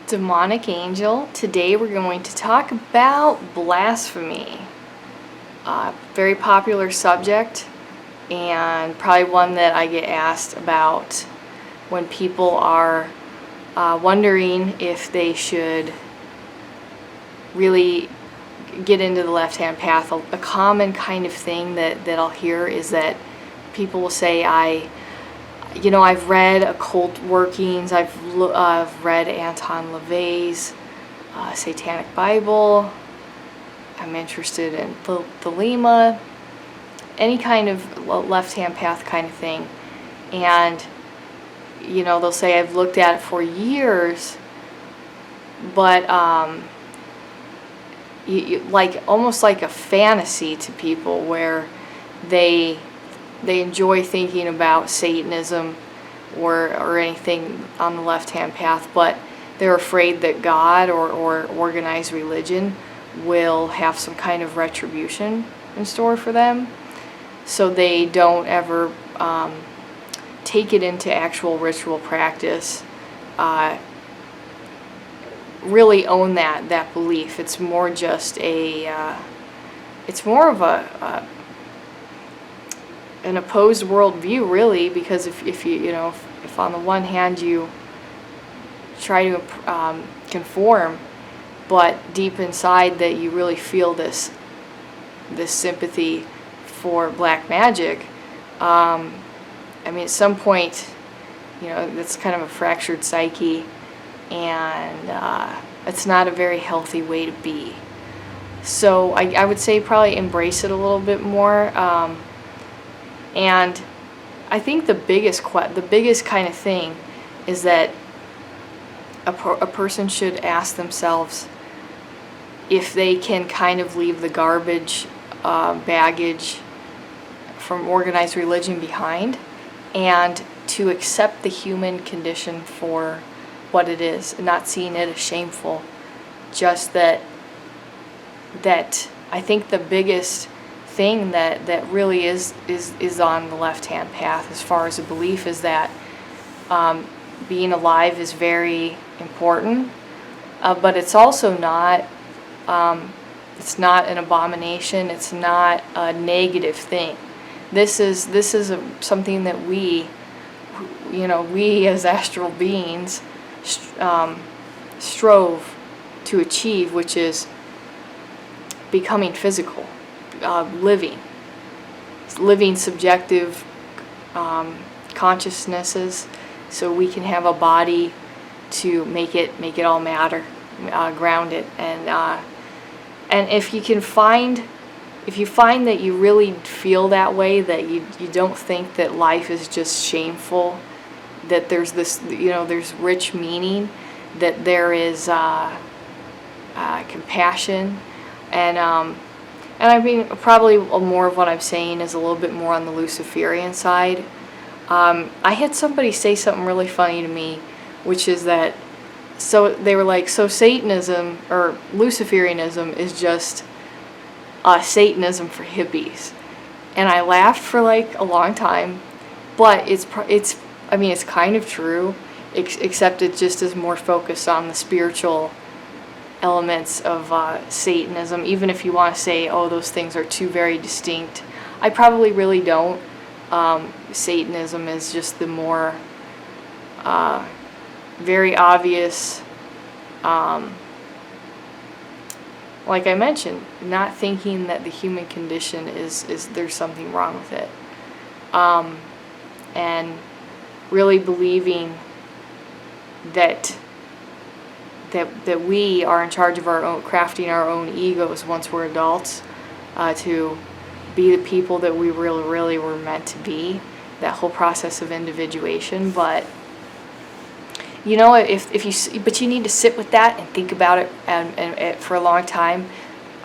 Demonic Angel. Today we're going to talk about blasphemy. Very popular subject, and probably one that I get asked about when people are wondering if they should really get into the left-hand path. A common kind of thing that I'll hear is that people will say, I've read occult workings, I've read Anton LaVey's Satanic Bible, I'm interested in Thelema, any kind of left-hand path kind of thing. And, they'll say, I've looked at it for years, but almost like a fantasy to people where they enjoy thinking about Satanism or anything on the left-hand path, but they're afraid that God or organized religion will have some kind of retribution in store for them, so they don't ever take it into actual ritual practice, really own that belief. It's more just it's more of an opposed worldview, really, because if on the one hand you try to conform, but deep inside that you really feel this sympathy for black magic, at some point, that's kind of a fractured psyche, and it's not a very healthy way to be. So I would say probably embrace it a little bit more. And I think the biggest kind of thing is that a person should ask themselves if they can kind of leave the garbage baggage from organized religion behind, and to accept the human condition for what it is, and not seeing it as shameful. Just that I think the biggest thing that really is on the left-hand path as far as a belief is that being alive is very important, but it's also not it's not an abomination. It's not a negative thing. This is something that we as astral beings strove to achieve, which is becoming physical. Living subjective consciousnesses, so we can have a body to make it all matter, ground it, and if you find that you really feel that way, that you don't think that life is just shameful, that there's there's rich meaning, that there is compassion, and probably more of what I'm saying is a little bit more on the Luciferian side. I had somebody say something really funny to me, which is that, so they were like, so Satanism or Luciferianism is just Satanism for hippies. And I laughed for a long time, but it's kind of true, except it just is more focused on the spiritual elements of Satanism. Even if you want to say, those things are two very distinct, I probably really don't. Satanism is just the more very obvious, like I mentioned, not thinking that the human condition is there's something wrong with it, and really believing that we are in charge of our own, crafting our own egos once we're adults, to be the people that we really were meant to be. That whole process of individuation, but but you need to sit with that and think about it and for a long time.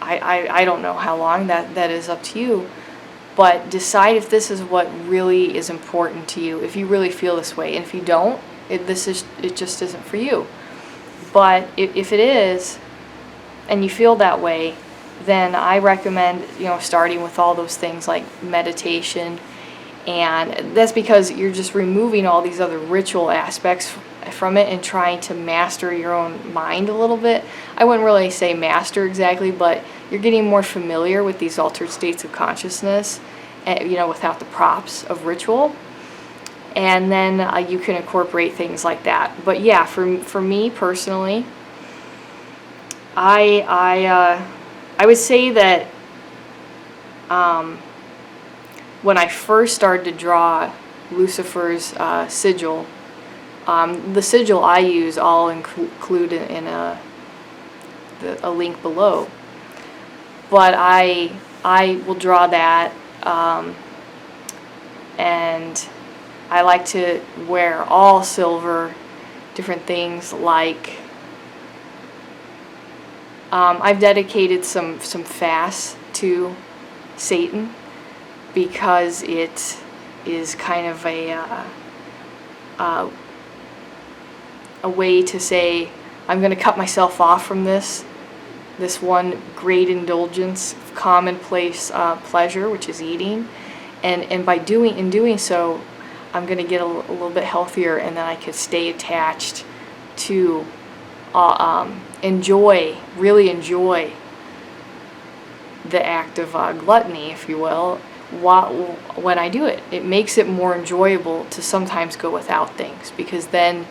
I don't know how long, that is up to you, but decide if this is what really is important to you, if you really feel this way. And if you don't, it just isn't for you. But if it is, and you feel that way, then I recommend starting with all those things like meditation, and that's because you're just removing all these other ritual aspects from it and trying to master your own mind a little bit. I wouldn't really say master exactly, but you're getting more familiar with these altered states of consciousness, without the props of ritual. And then you can incorporate things like that. But yeah, for me personally, I would say that when I first started to draw Lucifer's sigil, the sigil I use I'll include in a link below. But I will draw that, and I like to wear all silver, different things like, I've dedicated some fasts to Satan because it is kind of a way to say, I'm going to cut myself off from this one great indulgence, commonplace pleasure, which is eating, and by doing so, I'm going to get a little bit healthier, and then I could stay attached to really enjoy the act of gluttony, if you will, when I do it. It makes it more enjoyable to sometimes go without things, because then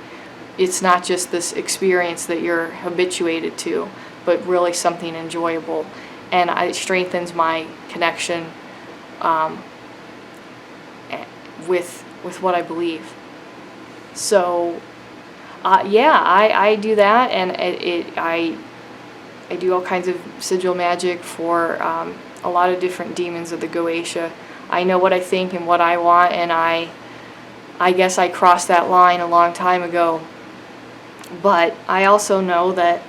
it's not just this experience that you're habituated to, but really something enjoyable, and it strengthens my connection with what I believe. So I do that, and I do all kinds of sigil magic for a lot of different demons of the Goetia. I know what I think and what I want, and I guess I crossed that line a long time ago. But I also know that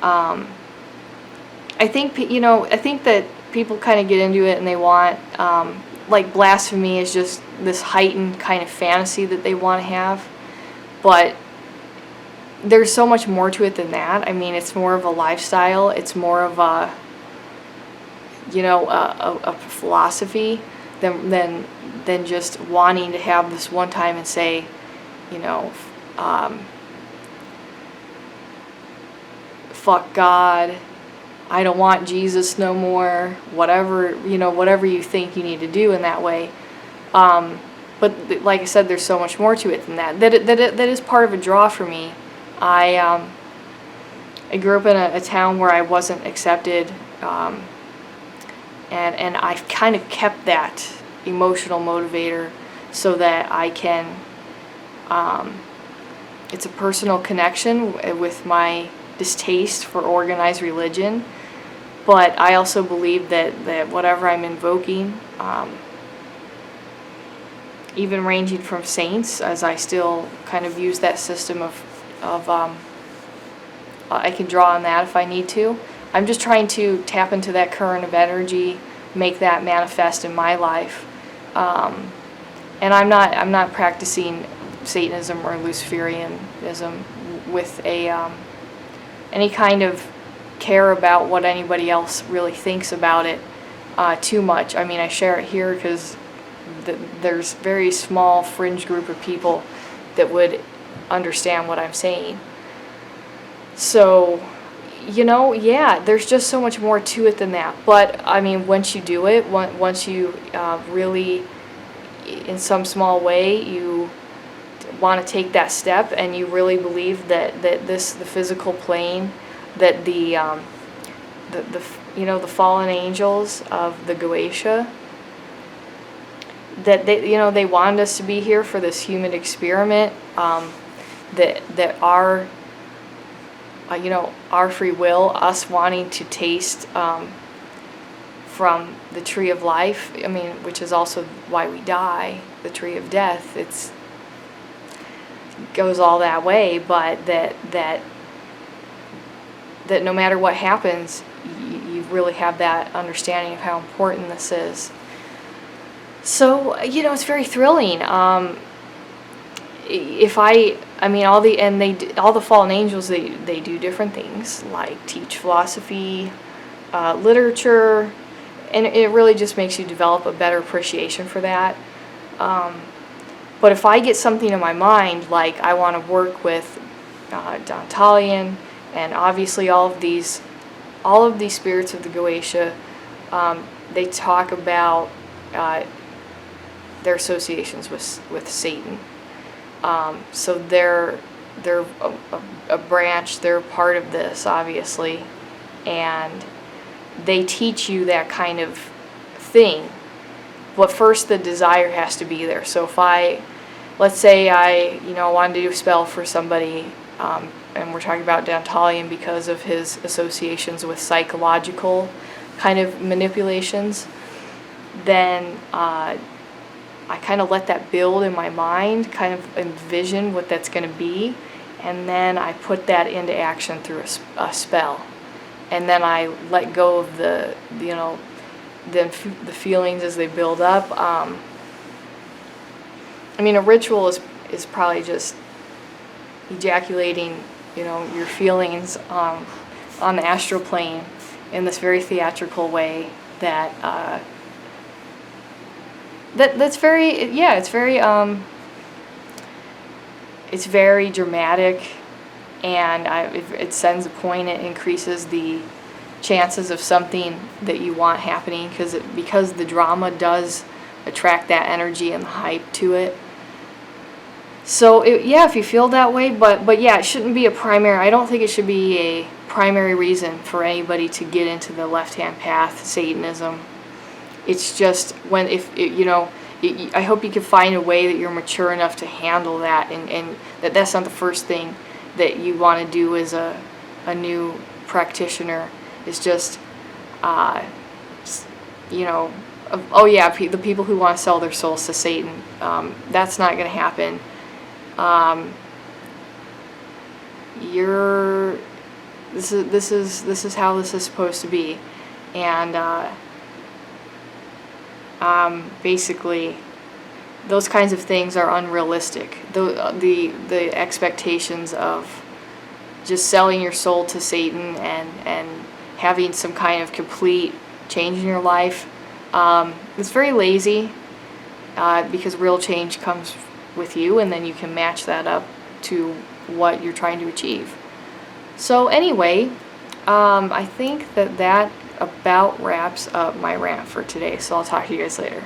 I think that people kind of get into it and they want, like blasphemy is just this heightened kind of fantasy that they want to have, but there's so much more to it than that. I mean, it's more of a lifestyle. It's more of a philosophy than just wanting to have this one time and say, fuck God, I don't want Jesus no more, whatever you think you need to do in that way. But like I said, there's so much more to it than that. That is part of a draw for me. I grew up in a town where I wasn't accepted, and I've kind of kept that emotional motivator so that I can, it's a personal connection with my distaste for organized religion, but I also believe that whatever I'm invoking, even ranging from saints, as I still kind of use that system of I can draw on that if I need to. I'm just trying to tap into that current of energy, make that manifest in my life, and I'm not practicing Satanism or Luciferianism with any kind of care about what anybody else really thinks about it too much. I mean, I share it here because there's very small fringe group of people that would understand what I'm saying. So, there's just so much more to it than that. But, I mean, once you do it, once you really, in some small way, you want to take that step and you really believe that the physical plane, that the fallen angels of the Goetia, that they wanted us to be here for this human experiment, that our free will, us wanting to taste from the tree of life, I mean, which is also why we die, the tree of death, goes all that way, but that no matter what happens, you really have that understanding of how important this is. So, it's very thrilling. All the fallen angels, they do different things, like teach philosophy, literature, and it really just makes you develop a better appreciation for that. But if I get something in my mind, like I want to work with Dantalian, and obviously all of these spirits of the Goetia, they talk about their associations with Satan. So they're a branch. They're part of this, obviously, and they teach you that kind of thing. But first, the desire has to be there. So if let's say I wanted to do a spell for somebody, and we're talking about Dantalian because of his associations with psychological kind of manipulations, then I kind of let that build in my mind, kind of envision what that's going to be, and then I put that into action through a spell. And then I let go of the feelings as they build up. I mean, a ritual is probably just ejaculating, your feelings on the astral plane in this very theatrical way that's very, it's very dramatic, and it sends a point. It increases the chances of something that you want happening, because the drama does attract that energy and the hype to it. So if you feel that way, but yeah, it shouldn't be a primary. I don't think it should be a primary reason for anybody to get into the left-hand path, Satanism. It's just I hope you can find a way that you're mature enough to handle that, and that's not the first thing that you want to do as a new practitioner. Is just, the people who want to sell their souls to Satan. That's not going to happen. This is how this is supposed to be, and basically, those kinds of things are unrealistic. The expectations of just selling your soul to Satan and having some kind of complete change in your life, it's very lazy, because real change comes with you, and then you can match that up to what you're trying to achieve. So anyway, I think that about wraps up my rant for today, so I'll talk to you guys later.